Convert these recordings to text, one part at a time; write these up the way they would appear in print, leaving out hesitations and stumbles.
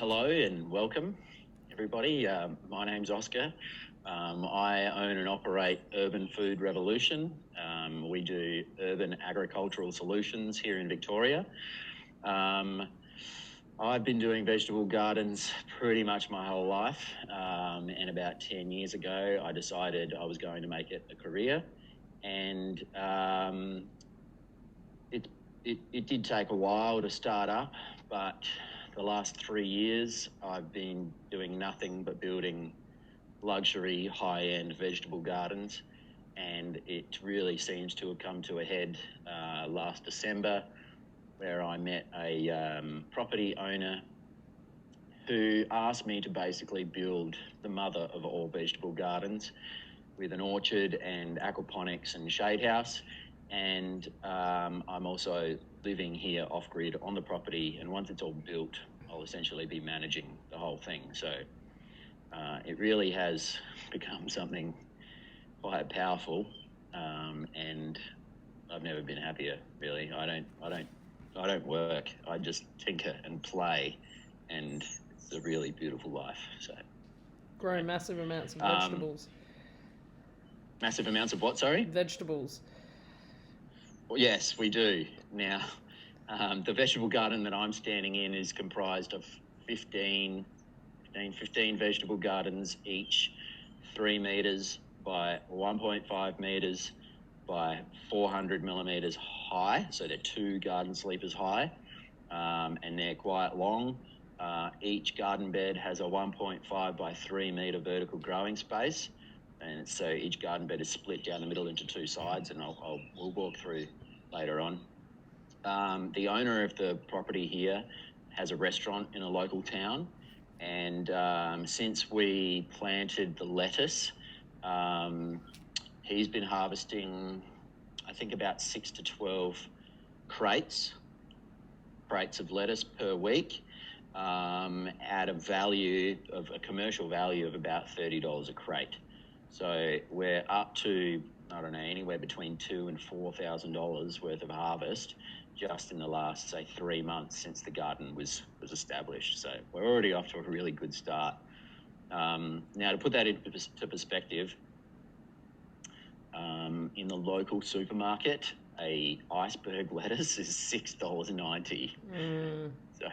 Hello and welcome, everybody. My name's Oscar. I own and operate Urban Food Revolution. We do urban agricultural solutions here in Victoria. I've been doing vegetable gardens pretty much my whole life, and about 10 years ago I decided I was going to make it a career, and it did take a while to start up, but the last 3 years I've been doing nothing but building luxury high-end vegetable gardens, and it really seems to have come to a head last December, where I met a property owner who asked me to basically build the mother of all vegetable gardens with an orchard and aquaponics and shade house. And I'm also living here off-grid on the property, and once it's all built, I'll essentially be managing the whole thing. So it really has become something quite powerful, and I've never been happier, really. I don't work. I just tinker and play, and it's a really beautiful life. So grow massive amounts of vegetables. Massive amounts of what, sorry? Vegetables. Well, yes, we do. Now, the vegetable garden that I'm standing in is comprised of 15 vegetable gardens, each 3 metres by 1.5 metres by 400 millimetres high. So they're 2 garden sleepers high, and they're quite long. Each garden bed has a 1.5 by 3 metre vertical growing space. And so each garden bed is split down the middle into 2 sides, and we'll walk through later on. The owner of the property here has a restaurant in a local town, and since we planted the lettuce, he's been harvesting, I think, about 6 to 12 crates of lettuce per week, at a commercial value of about $30 a crate. So we're up to, I don't know, anywhere between $2,000 and $4,000 worth of harvest just in the last, say, 3 months since the garden was established. So we're already off to a really good start. Now, to put that into perspective, in the local supermarket, a iceberg lettuce is $6.90. So,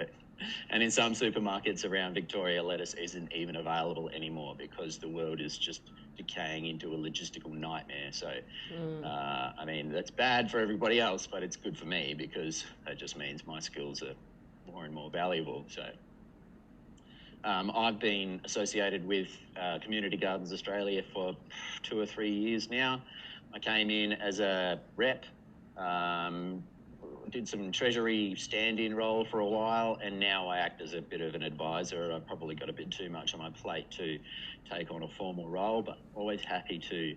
and in some supermarkets around Victoria, lettuce isn't even available anymore because the world is just decaying into a logistical nightmare. So, I mean, that's bad for everybody else, but it's good for me because that just means my skills are more and more valuable. So, I've been associated with Community Gardens Australia for 2 or 3 years now. I came in as a rep, did some treasury stand-in role for a while, and now I act as a bit of an advisor. I've probably got a bit too much on my plate to take on a formal role, but always happy to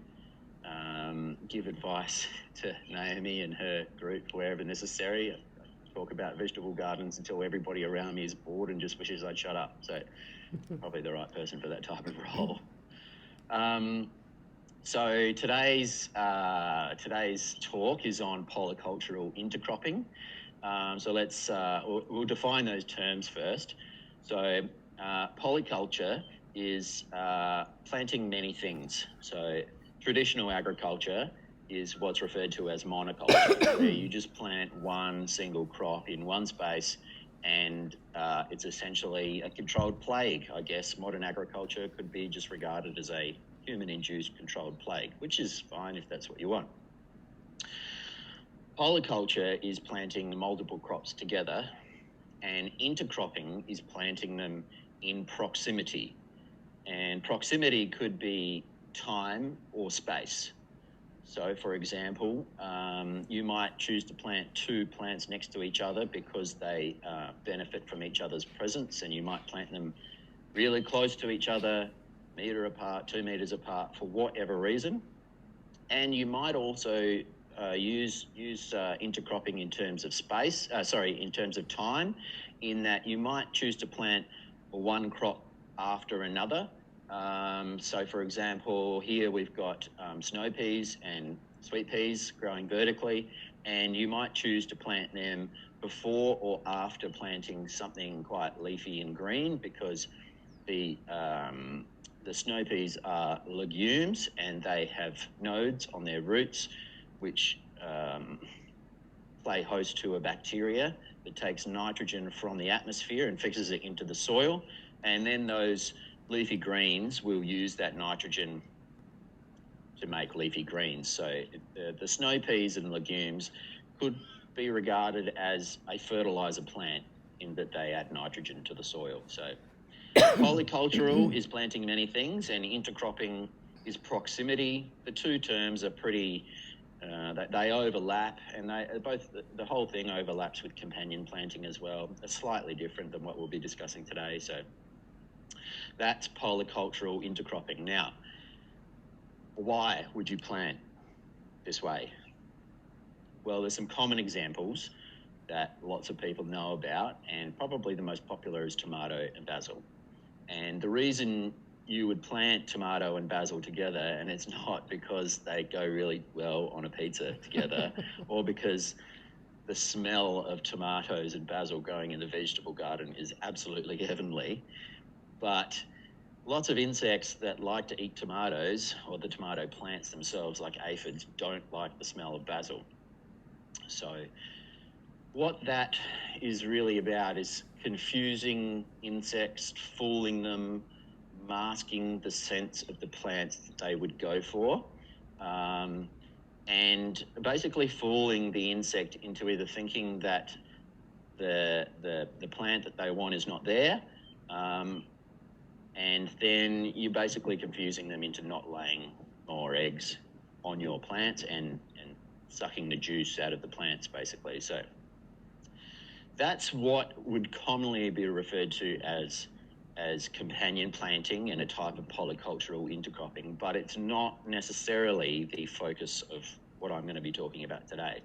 give advice to Naomi and her group wherever necessary. I talk about vegetable gardens until everybody around me is bored and just wishes I'd shut up. So probably the right person for that type of role. So today's talk is on polycultural intercropping. So we'll define those terms first. So polyculture is planting many things. So traditional agriculture is what's referred to as monoculture, where you just plant one single crop in one space, and it's essentially a controlled plague, I guess. Modern agriculture could be just regarded as a human-induced controlled plague, which is fine if that's what you want. Polyculture is planting multiple crops together, and intercropping is planting them in proximity. And proximity could be time or space. So, for example, you might choose to plant 2 plants next to each other because they benefit from each other's presence, and you might plant them really close to each other, 1 metre apart, 2 metres apart, for whatever reason. And you might also use intercropping in terms of in terms of time, in that you might choose to plant one crop after another. So, for example, here we've got snow peas and sweet peas growing vertically, and you might choose to plant them before or after planting something quite leafy and green, because the snow peas are legumes and they have nodes on their roots which play host to a bacteria that takes nitrogen from the atmosphere and fixes it into the soil, and then those leafy greens will use that nitrogen to make leafy greens. So the snow peas and legumes could be regarded as a fertilizer plant in that they add nitrogen to the soil. So polycultural is planting many things, and intercropping is proximity. The two terms are pretty, they overlap, and the whole thing overlaps with companion planting as well. It's slightly different than what we'll be discussing today. So that's polycultural intercropping. Now, why would you plant this way? Well, there's some common examples that lots of people know about, and probably the most popular is tomato and basil. And the reason you would plant tomato and basil together, and it's not because they go really well on a pizza together, or because the smell of tomatoes and basil growing in the vegetable garden is absolutely heavenly, but lots of insects that like to eat tomatoes, or the tomato plants themselves, like aphids, don't like the smell of basil. So what that is really about is confusing insects, fooling them, masking the scents of the plants that they would go for, and basically fooling the insect into either thinking that the plant that they want is not there, and then you're basically confusing them into not laying more eggs on your plants and sucking the juice out of the plants, basically. So that's what would commonly be referred to as companion planting and a type of polycultural intercropping, but it's not necessarily the focus of what I'm going to be talking about today.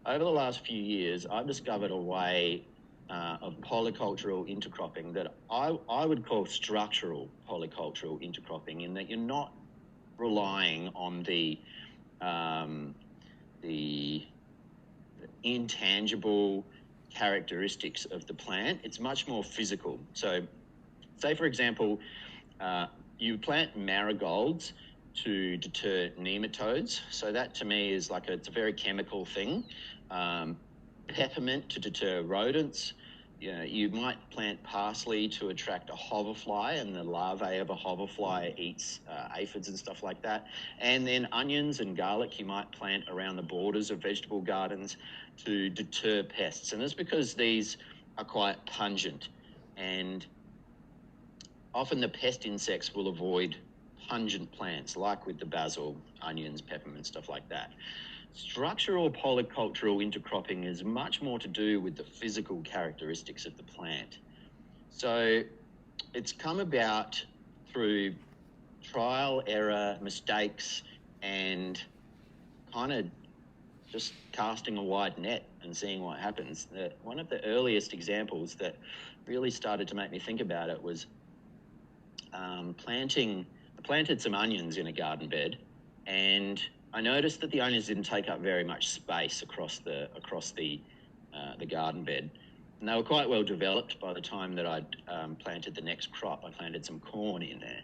Over the last few years, I've discovered a way of polycultural intercropping that I would call structural polycultural intercropping, in that you're not relying on the intangible characteristics of the plant. It's much more physical. So say, for example, you plant marigolds to deter nematodes. So that to me is like it's a very chemical thing. Peppermint to deter rodents. You might plant parsley to attract a hoverfly, and the larvae of a hoverfly eats aphids and stuff like that. And then onions and garlic you might plant around the borders of vegetable gardens to deter pests. And that's because these are quite pungent, and often the pest insects will avoid pungent plants, like with the basil, onions, peppermint, stuff like that. Structural polycultural intercropping is much more to do with the physical characteristics of the plant. So it's come about through trial, error, mistakes, and kind of just casting a wide net and seeing what happens. One of the earliest examples that really started to make me think about it was I planted some onions in a garden bed, and I noticed that the onions didn't take up very much space across the garden bed, and they were quite well developed by the time that I'd planted the next crop. I planted some corn in there.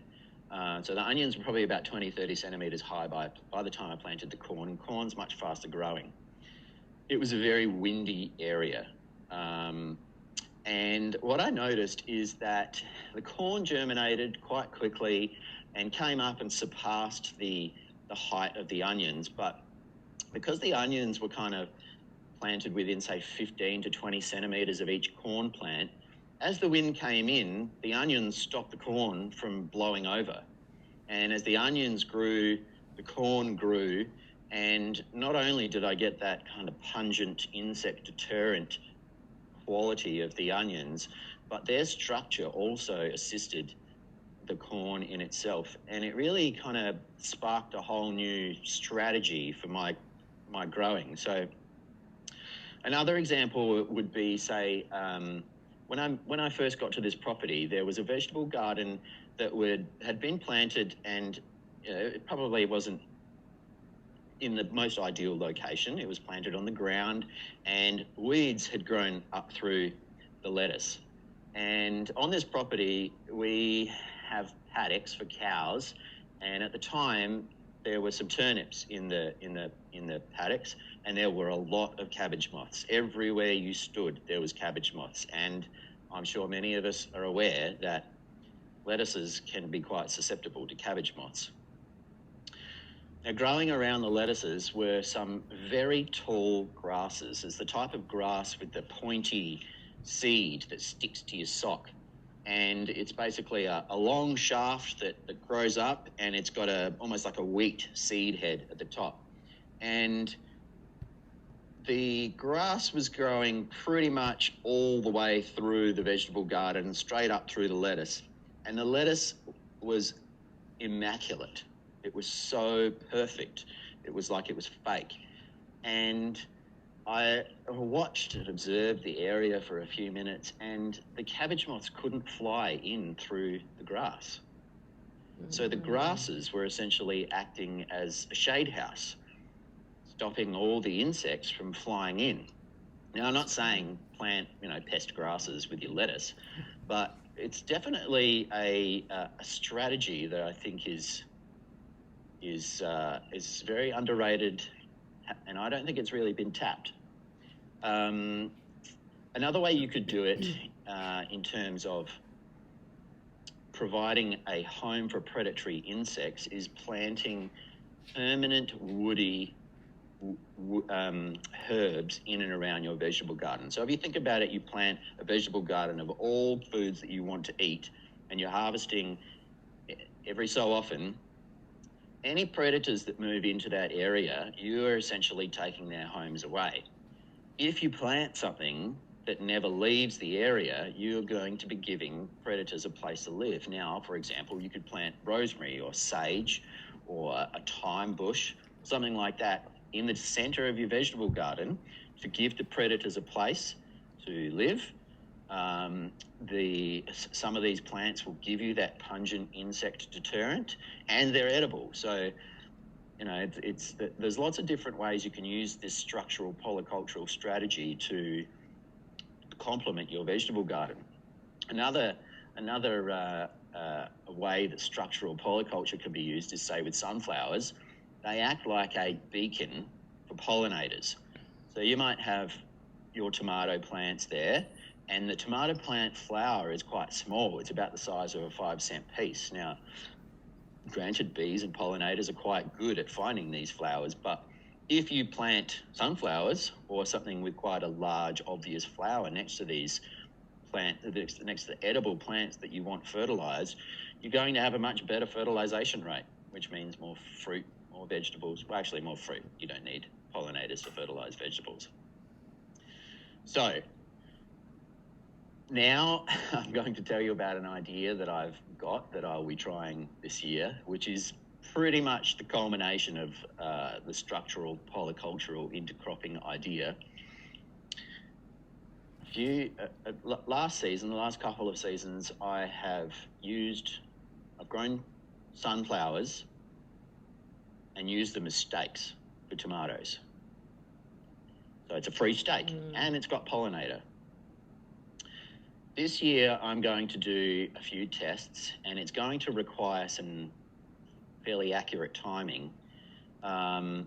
So the onions were probably about 20-30 centimetres high by the time I planted the corn, and corn's much faster growing. It was a very windy area. And what I noticed is that the corn germinated quite quickly and came up and surpassed the height of the onions. But because the onions were kind of planted within, say, 15 to 20 centimetres of each corn plant, as the wind came in, the onions stopped the corn from blowing over. And as the onions grew, the corn grew. And not only did I get that kind of pungent insect deterrent quality of the onions, but their structure also assisted the corn in itself. And it really kind of sparked a whole new strategy for my growing. So another example would be, say, when I first got to this property, there was a vegetable garden that had been planted, and it probably wasn't in the most ideal location. It was planted on the ground, and weeds had grown up through the lettuce. And on this property, we have paddocks for cows, and at the time there were some turnips in the paddocks, and there were a lot of cabbage moths. Everywhere you stood, there was cabbage moths, and I'm sure many of us are aware that lettuces can be quite susceptible to cabbage moths. Now, growing around the lettuces were some very tall grasses. It's the type of grass with the pointy seed that sticks to your sock. And it's basically a long shaft that grows up, and it's got almost like a wheat seed head at the top. And the grass was growing pretty much all the way through the vegetable garden, straight up through the lettuce. And the lettuce was immaculate. It was so perfect. It was like it was fake. And I watched and observed the area for a few minutes, and the cabbage moths couldn't fly in through the grass. So the grasses were essentially acting as a shade house, stopping all the insects from flying in. Now, I'm not saying plant, pest grasses with your lettuce, but it's definitely a strategy that I think is very underrated, and I don't think it's really been tapped. Another way you could do it in terms of providing a home for predatory insects is planting permanent woody herbs in and around your vegetable garden. So if you think about it, you plant a vegetable garden of all foods that you want to eat, and you're harvesting every so often. Any predators that move into that area, you are essentially taking their homes away. If you plant something that never leaves the area, you're going to be giving predators a place to live. Now, for example, you could plant rosemary or sage or a thyme bush, something like that, in the center of your vegetable garden to give the predators a place to live. Some of these plants will give you that pungent insect deterrent, and they're edible. So, there's lots of different ways you can use this structural polycultural strategy to complement your vegetable garden. Another way that structural polyculture can be used is, say, with sunflowers. They act like a beacon for pollinators. So you might have your tomato plants there, and the tomato plant flower is quite small. It's about the size of a 5-cent piece. Now, granted, bees and pollinators are quite good at finding these flowers, but if you plant sunflowers or something with quite a large, obvious flower next to these next to the edible plants that you want fertilized, you're going to have a much better fertilization rate, which means more fruit, more vegetables. Well, actually, more fruit. You don't need pollinators to fertilize vegetables. So now I'm going to tell you about an idea that I've got that I'll be trying this year, which is pretty much the culmination of the structural polycultural intercropping idea. Last season, the last couple of seasons, I've grown sunflowers and used them as stakes for tomatoes. So it's a free stake, and it's got pollinator. This year, I'm going to do a few tests, and it's going to require some fairly accurate timing. I'm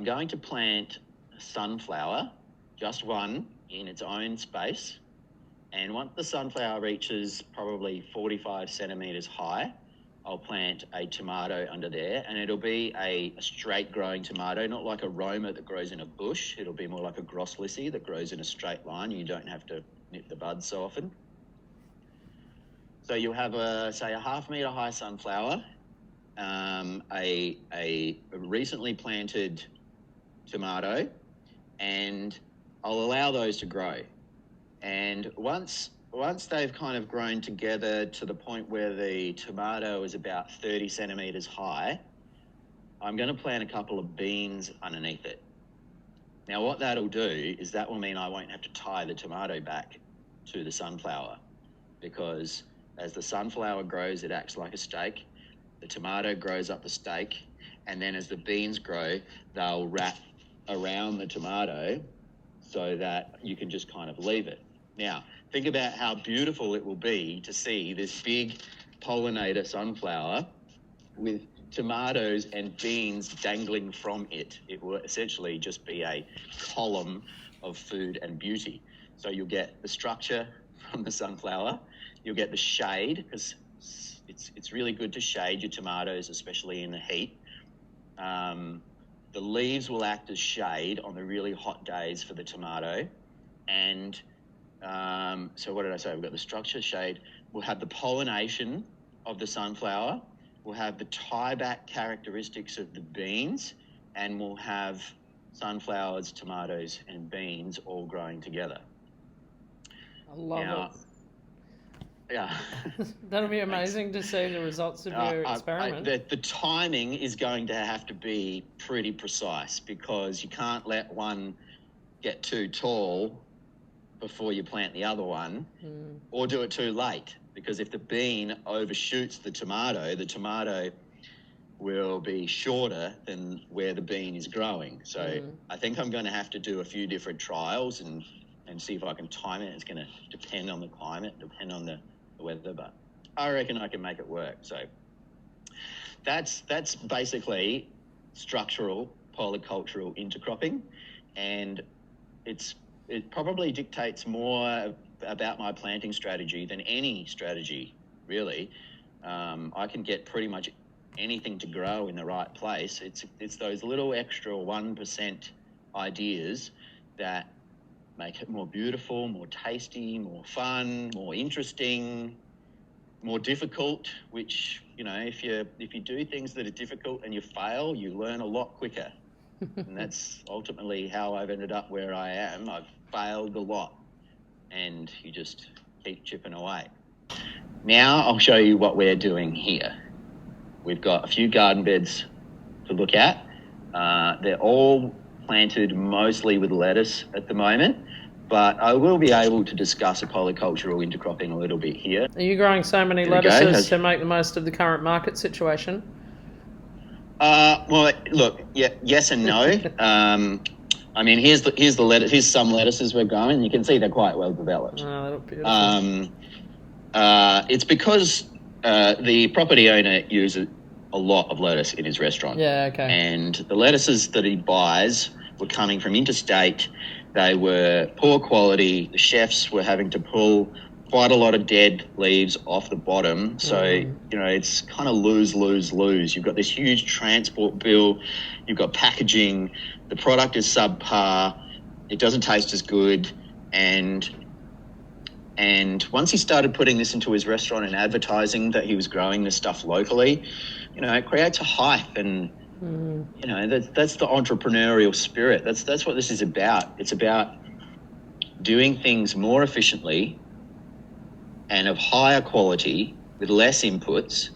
going to plant sunflower, just one, in its own space. And once the sunflower reaches probably 45 centimetres high, I'll plant a tomato under there, and it'll be a straight growing tomato, not like a Roma that grows in a bush. It'll be more like a Grosslisi that grows in a straight line. You don't have to nip the buds so often. So you'll have a 1/2 metre high sunflower, a recently planted tomato, and I'll allow those to grow. And once they've kind of grown together to the point where the tomato is about 30 centimetres high, I'm going to plant a couple of beans underneath it. Now, what that'll do is that will mean I won't have to tie the tomato back to the sunflower, because as the sunflower grows, it acts like a stake. The tomato grows up the stake, and then as the beans grow, they'll wrap around the tomato so that you can just kind of leave it. Now, think about how beautiful it will be to see this big pollinator sunflower with tomatoes and beans dangling from it. It will essentially just be a column of food and beauty. So you'll get the structure from the sunflower, you'll get the shade, because it's really good to shade your tomatoes, especially in the heat. The leaves will act as shade on the really hot days for the tomato. And so what did I say? We've got the structure, shade. We'll have the pollination of the sunflower. We'll have the tie-back characteristics of the beans. And we'll have sunflowers, tomatoes, and beans all growing together. I love it. Yeah. That'll be amazing to see the results of your experiment. The timing is going to have to be pretty precise, because you can't let one get too tall before you plant the other one, or do it too late, because if the bean overshoots the tomato will be shorter than where the bean is growing. So I think I'm going to have to do a few different trials and see if I can time it. It's going to depend on the climate, depend on the weather, but I reckon I can make it work. So that's basically structural polycultural intercropping, and it probably dictates more about my planting strategy than any strategy, really. I can get pretty much anything to grow in the right place. It's those little extra 1% ideas that make it more beautiful, more tasty, more fun, more interesting, more difficult, which, if you do things that are difficult and you fail, you learn a lot quicker. And that's ultimately how I've ended up where I am. I've failed a lot, and you just keep chipping away. Now I'll show you what we're doing here. We've got a few garden beds to look at. They're all planted mostly with lettuce at the moment, but I will be able to discuss a polycultural intercropping a little bit here. Are you growing so many lettuces to make the most of the current market situation? Well, look, yes and no. I mean, here's the lettuce. Here's some lettuces we're growing. You can see they're quite well developed. Oh, they look beautiful. It's because the property owner uses a lot of lettuce in his restaurant. Yeah, okay. And the lettuces that he buys were coming from interstate. They were poor quality. The chefs were having to pull quite a lot of dead leaves off the bottom. So, it's kind of lose. You've got this huge transport bill. You've got packaging. The product is subpar. It doesn't taste as good. And once he started putting this into his restaurant and advertising that he was growing this stuff locally, it creates a hype, and that's the entrepreneurial spirit. That's what this is about. It's about doing things more efficiently and of higher quality with less inputs,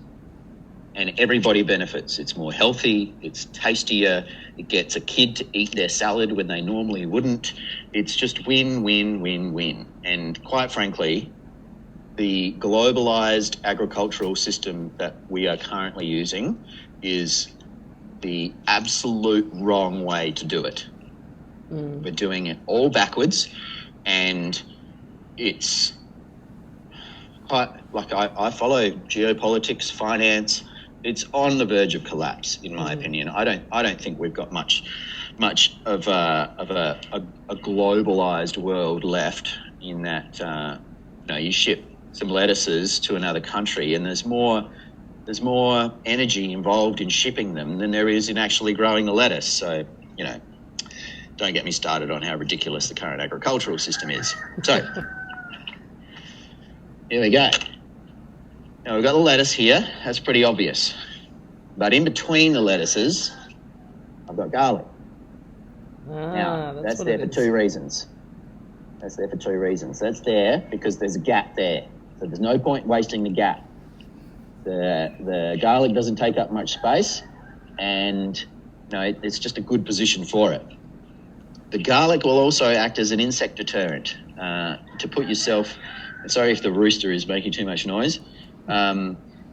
and everybody benefits. It's more healthy, it's tastier, it gets a kid to eat their salad when they normally wouldn't. It's just win, win, win, win. And quite frankly, the globalized agricultural system that we are currently using is the absolute wrong way to do it. We're doing it all backwards, and it's quite like I follow geopolitics, finance. It's on the verge of collapse, in my opinion. I don't think we've got much of a globalized world left, in that you ship some lettuces to another country, and there's more energy involved in shipping them than there is in actually growing the lettuce. So, don't get me started on how ridiculous the current agricultural system is. So, here we go. Now, we've got the lettuce here. That's pretty obvious. But in between the lettuces, I've got garlic. Now, that's there for two reasons. That's there because there's a gap there. So there's no point wasting the gap. The garlic doesn't take up much space, and it's just a good position for it. The garlic will also act as an insect deterrent to put yourself. Sorry if the rooster is making too much noise.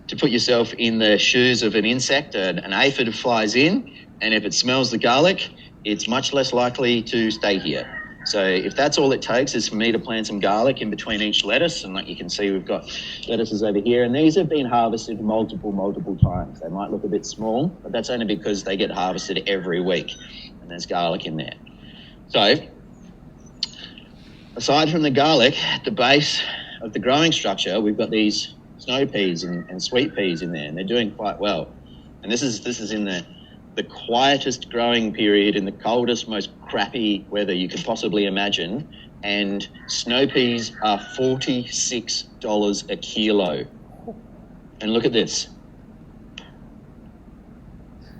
to put yourself in the shoes of an insect, an aphid flies in, and if it smells the garlic, it's much less likely to stay here. So if that's all it takes is for me to plant some garlic in between each lettuce, and like you can see, we've got lettuces over here, and these have been harvested multiple times. They might look a bit small, but that's only because they get harvested every week, and there's garlic in there. So aside from the garlic, at the base of the growing structure, we've got these snow peas and sweet peas in there, and they're doing quite well. And this is in the quietest growing period in the coldest, most crappy weather you could possibly imagine, and snow peas are $46 a kilo. And look at this.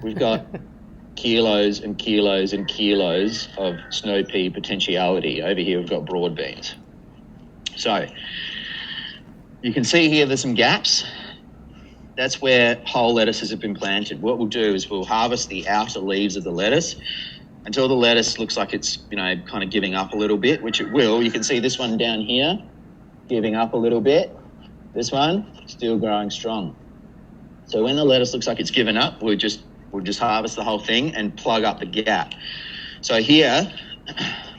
We've got kilos and kilos and kilos of snow pea potentiality. Over here we've got broad beans. So you can see here there's some gaps. That's where whole lettuces have been planted. What we'll do is we'll harvest the outer leaves of the lettuce until the lettuce looks like it's, kind of giving up a little bit, which it will. You can see this one down here giving up a little bit. This one still growing strong. So when the lettuce looks like it's given up, we'll just harvest the whole thing and plug up the gap. So here,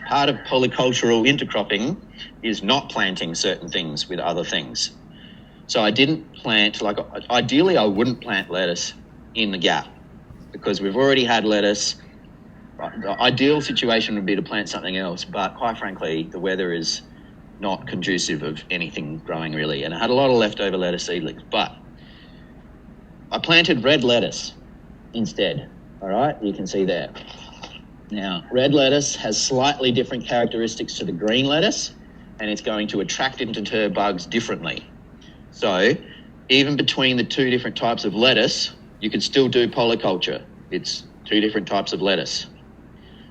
part of polycultural intercropping is not planting certain things with other things. So I didn't plant, ideally I wouldn't plant lettuce in the gap because we've already had lettuce. The ideal situation would be to plant something else, but quite frankly, the weather is not conducive of anything growing really. And I had a lot of leftover lettuce seedlings, but I planted red lettuce instead. All right, you can see there. Now, red lettuce has slightly different characteristics to the green lettuce, and it's going to attract and deter bugs differently. So even between the two different types of lettuce, you can still do polyculture. It's two different types of lettuce.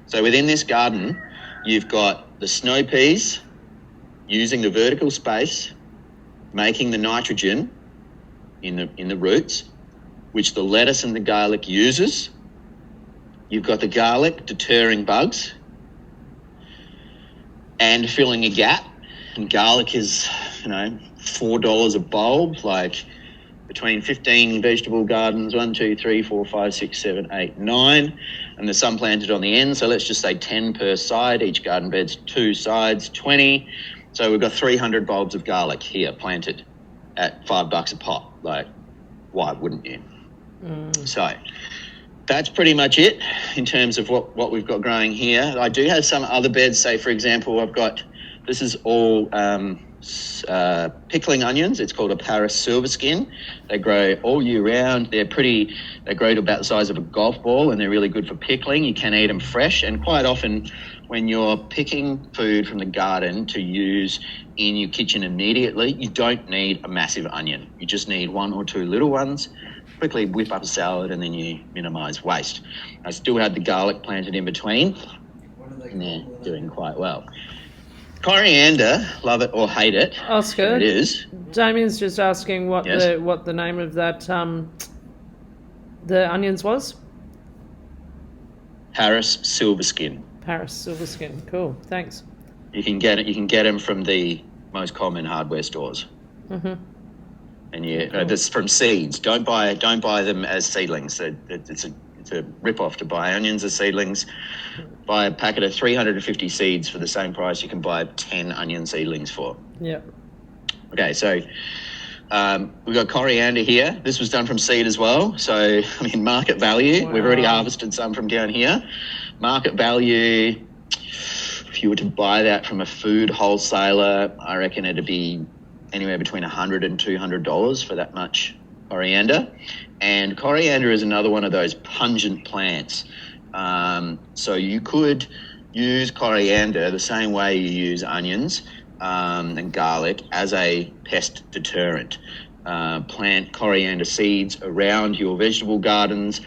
So within this garden, you've got the snow peas using the vertical space, making the nitrogen in the roots, which the lettuce and the garlic uses. You've got the garlic deterring bugs and filling a gap. And garlic is, $4 a bulb, like between 15 vegetable gardens, 1, 2, 3, 4, 5, 6, 7, 8, 9. And there's some planted on the end. So let's just say 10 per side. Each garden bed's 2 sides, 20. So we've got 300 bulbs of garlic here planted at $5 a pop. Like, why wouldn't you? So that's pretty much it in terms of what we've got growing here. I do have some other beds. Say, for example, this is all pickling onions. It's called a Paris silver skin. They grow all year round. They grow to about the size of a golf ball, and they're really good for pickling. You can eat them fresh, and quite often when you're picking food from the garden to use in your kitchen immediately, you don't need a massive onion. You just need 1 or 2 little ones. Quickly whip up a salad, and then you minimise waste. I still had the garlic planted in between, and they're doing quite well. Coriander, love it or hate it. Oscar, it is. Damien's just asking what the name of that the onions was. Paris silver skin. Paris silver skin. Cool. Thanks. You can get it. You can get them from the most common hardware stores. Mm-hmm. And that's from seeds. Don't buy them as seedlings. It's a rip-off to buy onions as seedlings. Buy a packet of 350 seeds for the same price you can buy 10 onion seedlings for. Yeah. Okay, so we've got coriander here. This was done from seed as well. So, market value. Wow. We've already harvested some from down here. Market value, if you were to buy that from a food wholesaler, I reckon it'd be anywhere between $100 and $200 for that much coriander. And coriander is another one of those pungent plants. So you could use coriander the same way you use onions and garlic as a pest deterrent. Plant coriander seeds around your vegetable gardens,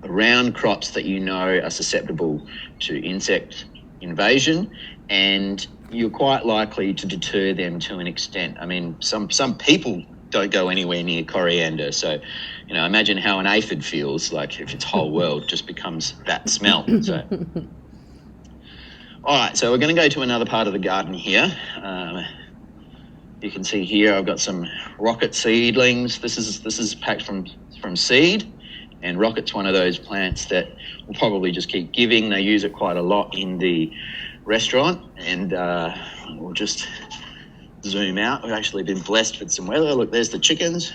around crops that you know are susceptible to insect invasion, and you're quite likely to deter them to an extent. Some people don't go anywhere near coriander. So, imagine how an aphid feels like if its whole world just becomes that smell. So, all right, so we're going to go to another part of the garden here. You can see here I've got some rocket seedlings. This is packed from seed, and rocket's one of those plants that will probably just keep giving. They use it quite a lot in the restaurant, and we'll just zoom out. We've actually been blessed with some weather. Look, there's the chickens.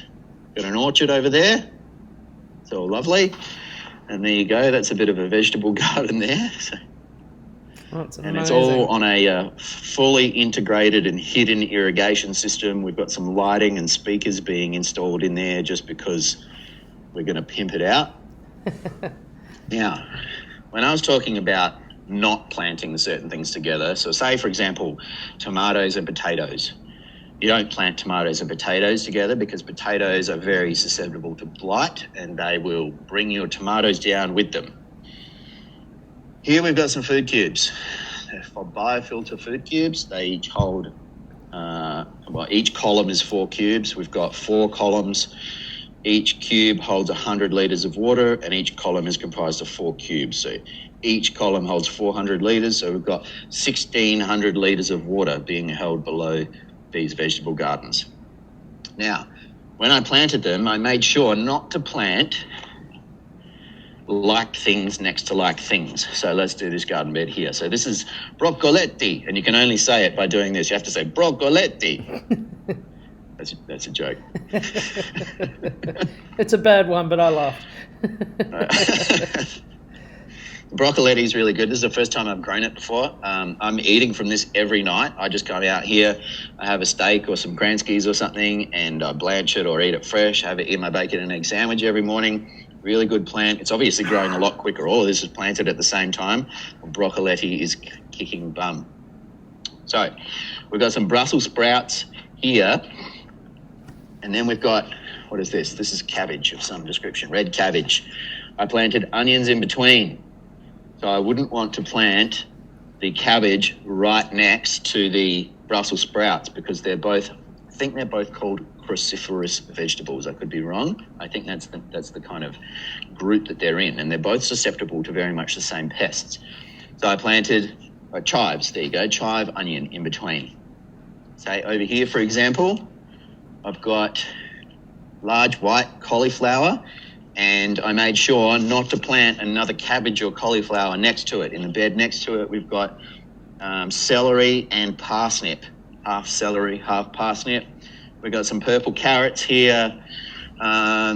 Got an orchard over there. It's all lovely. And there you go. That's a bit of a vegetable garden there. So, and it's all on a fully integrated and hidden irrigation system. We've got some lighting and speakers being installed in there just because we're going to pimp it out. Now, when I was talking about not planting certain things together, so say, for example, tomatoes and potatoes. You don't plant tomatoes and potatoes together because potatoes are very susceptible to blight and they will bring your tomatoes down with them. Here we've got some food cubes. They're for biofilter food cubes. They each hold, each column is 4 cubes. We've got 4 columns. Each cube holds 100 litres of water and each column is comprised of 4 cubes. So each column holds 400 litres. So we've got 1,600 litres of water being held below these vegetable gardens. Now, when I planted them, I made sure not to plant like things next to like things. So let's do this garden bed here. So this is broccoletti, and you can only say it by doing this. You have to say broccoletti. That's a joke. It's a bad one, but I laughed. Broccoletti is really good. This is the first time I've grown it before. I'm eating from this every night. I just come out here, I have a steak or some Kranskis or something, and I blanch it or eat it fresh. I have it in my bacon and egg sandwich every morning. Really good plant. It's obviously growing a lot quicker. All of this is planted at the same time. Broccoletti is kicking bum. So we've got some Brussels sprouts here. And then we've got, what is this? This is cabbage of some description, red cabbage. I planted onions in between. So I wouldn't want to plant the cabbage right next to the Brussels sprouts because I think they're both called cruciferous vegetables. I could be wrong. I think that's the kind of group that they're in, and they're both susceptible to very much the same pests. So I planted chives, there you go, chive, onion in between. Say over here, for example, I've got large white cauliflower, and I made sure not to plant another cabbage or cauliflower next to it. In the bed next to it, we've got celery and parsnip, half celery, half parsnip. We've got some purple carrots here.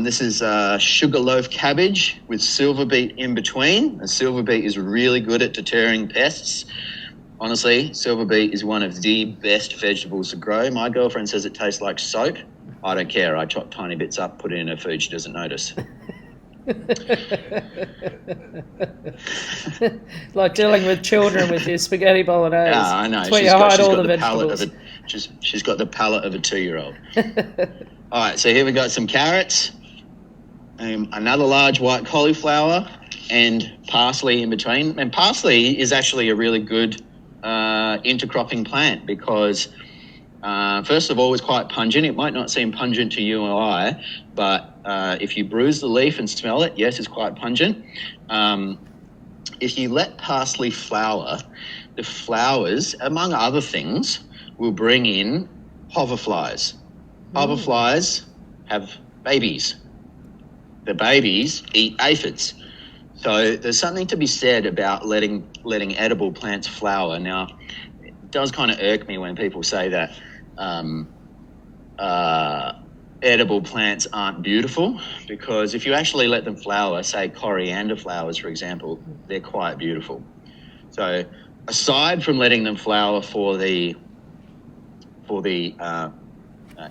This is sugarloaf cabbage with silver beet in between. And silver beet is really good at deterring pests. Honestly, silver beet is one of the best vegetables to grow. My girlfriend says it tastes like soap. I don't care. I chop tiny bits up, put it in her food. She doesn't notice. Like dealing with children with your spaghetti bolognese. Yeah, I know. It's where you hide all the vegetables. She's got the palate of a 2-year-old. All right, so here we got some carrots, another large white cauliflower, and parsley in between. And parsley is actually a really good intercropping plant because, first of all, it's quite pungent. It might not seem pungent to you or I, but if you bruise the leaf and smell it, yes, it's quite pungent. If you let parsley flower, the flowers, among other things, will bring in hoverflies. Hoverflies have babies. The babies eat aphids. So there's something to be said about letting edible plants flower. Now, it does kind of irk me when people say that edible plants aren't beautiful, because if you actually let them flower, say coriander flowers, for example, they're quite beautiful. So aside from letting them flower for the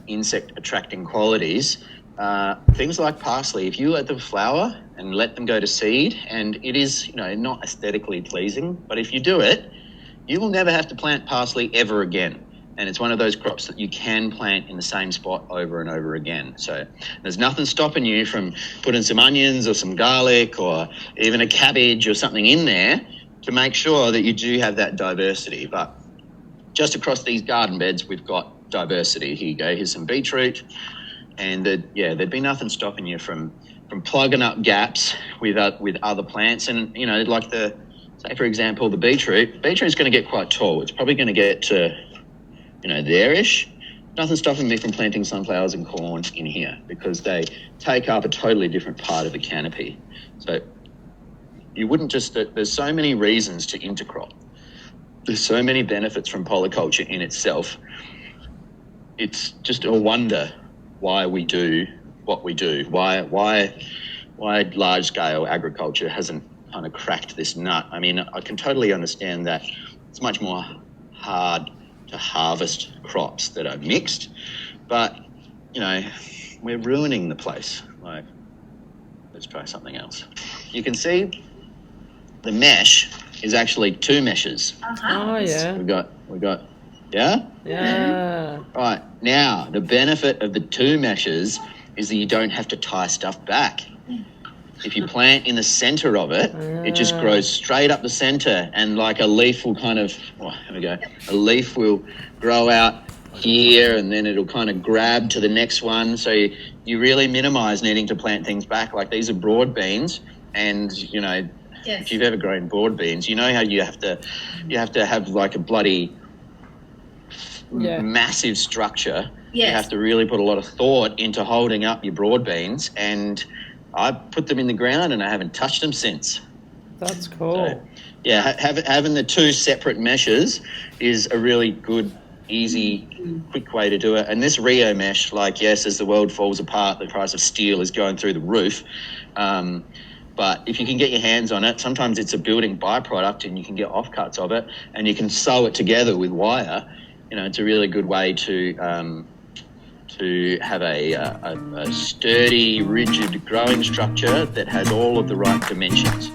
insect attracting qualities, things like parsley, if you let them flower and let them go to seed, and it is, not aesthetically pleasing, but if you do it, you will never have to plant parsley ever again. And it's one of those crops that you can plant in the same spot over and over again. So there's nothing stopping you from putting some onions or some garlic or even a cabbage or something in there to make sure that you do have that diversity. But just across these garden beds, we've got diversity. Here you go, here's some beetroot. And there'd be nothing stopping you from plugging up gaps with other plants. And, like say, for example, the beetroot's going to get quite tall. It's probably going to get to, there-ish. nothing stopping me from planting sunflowers and corn in here because they take up a totally different part of the canopy. So you wouldn't just, there's so many reasons to intercrop. There's so many benefits from polyculture in itself. It's just a wonder why we do what we do, why large-scale agriculture hasn't kind of cracked this nut. I mean, I can totally understand that it's much more hard to harvest crops that are mixed, but, you know, we're ruining the place. Like, let's try something else. You can see the mesh is actually 2 meshes. Oh, yeah. We got, yeah? Yeah. Right, now, the benefit of the 2 meshes is that you don't have to tie stuff back. If you plant in the centre of it, it just grows straight up the centre, and like a leaf will kind of, a leaf will grow out here and then it'll kind of grab to the next one. So you really minimise needing to plant things back. Like these are broad beans, and, you know, if you've ever grown broad beans, you know how you have to have like a bloody massive structure. Yes. You have to really put a lot of thought into holding up your broad beans, and I put them in the ground and I haven't touched them since. That's cool. So, yeah, having the 2 separate meshes is a really good, easy, quick way to do it. And this Rio mesh, like, yes, as the world falls apart, the price of steel is going through the roof. But if you can get your hands on it, sometimes it's a building byproduct and you can get offcuts of it and you can sew it together with wire. You know, it's a really good way to have a sturdy, rigid growing structure that has all of the right dimensions.